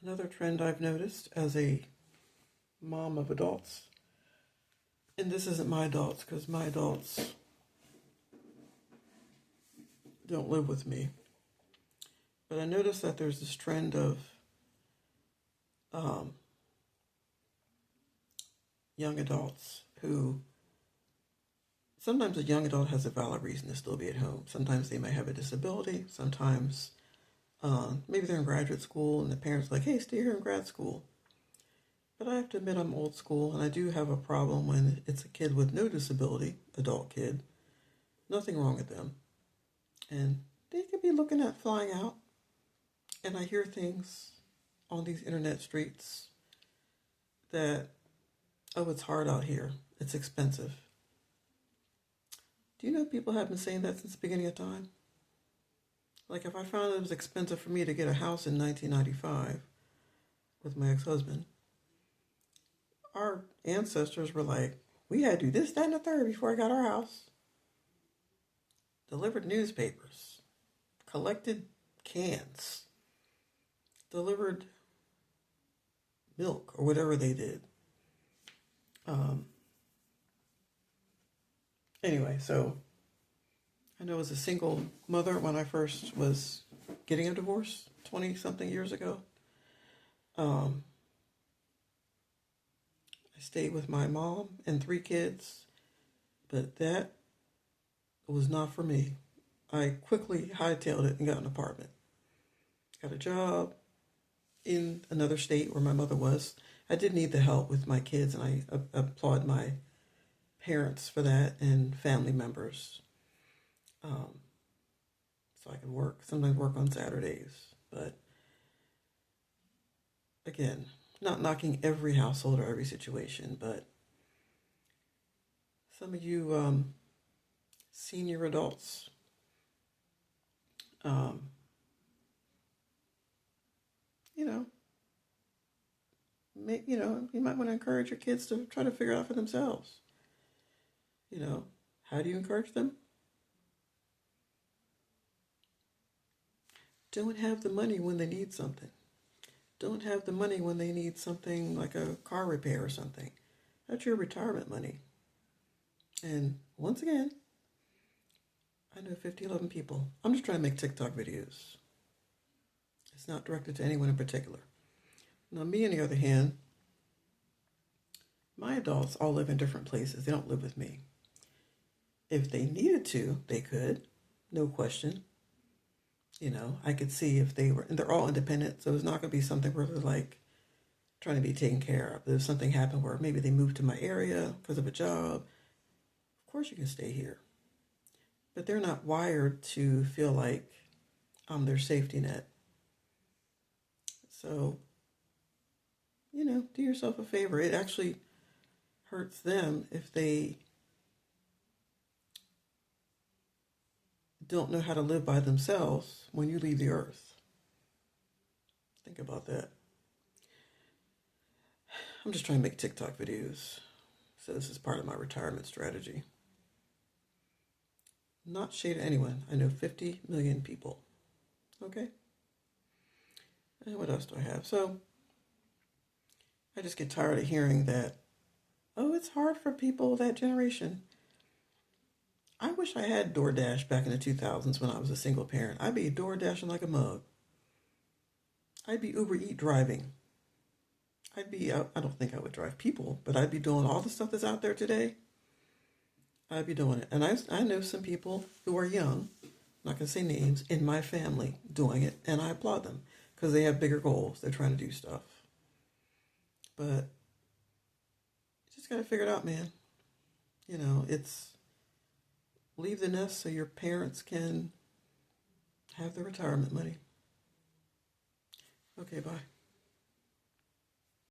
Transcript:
Another trend I've noticed as a mom of adults, and this isn't my adults because my adults don't live with me, but I noticed that there's this trend of um, young adults who sometimes a young adult has a valid reason to still be at home. Sometimes they might have a disability. Sometimes maybe they're in graduate school and the parents are like, hey, stay here in grad school. But I have to admit I'm old school, and I do have a problem when it's a kid with no disability, adult kid, nothing wrong with them. And they could be looking at flying out. And I hear things on these internet streets that, oh, it's hard out here. It's expensive. Do you know people have been saying that since the beginning of time? Like if I found it was expensive for me to get a house in 1995 with my ex-husband, our ancestors were like, we had to do this, that, and the third before I got our house. Delivered newspapers, collected cans, delivered milk or whatever they did. Anyway, so I know as a single mother when I first was getting a divorce 20-something years ago, I stayed with my mom and 3 kids, but that was not for me. I quickly hightailed it and got an apartment. Got a job in another state where my mother was. I did need the help with my kids, and I applaud my parents for that and family members. So I can work, sometimes work on Saturdays. But again, not knocking every household or every situation, but some of you senior adults, you know, you might want to encourage your kids to try to figure it out for themselves. How do you encourage them? Don't have the money when they need something. Don't have the money when they need something like a car repair or something. That's your retirement money. And once again, I know 11 people. I'm just trying to make TikTok videos. It's not directed to anyone in particular. Now, me, on the other hand, my adults all live in different places. They don't live with me. If they needed to, they could. No question. I could see if they were, and they're all independent, so it's not going to be something where they're like trying to be taken care of. If something happened where maybe they moved to my area because of a job, of course you can stay here. But they're not wired to feel like I'm their safety net. So, do yourself a favor. It actually hurts them if they don't know how to live by themselves when you leave the earth. Think about that. I'm just trying to make TikTok videos. So this is part of my retirement strategy. Not shade at anyone. I know 50 million people. Okay? And what else do I have? So I just get tired of hearing that, oh, it's hard for people of that generation. I wish I had DoorDash back in the 2000s when I was a single parent. I'd be DoorDashing like a mug. I'd be Uber Eat driving. I don't think I would drive people, but I'd be doing all the stuff that's out there today. I'd be doing it. And I know some people who are young, I'm not going to say names, in my family doing it, and I applaud them because they have bigger goals. They're trying to do stuff. But you just got to figure it out, man. It's leave the nest so your parents can have their retirement money. Okay, bye.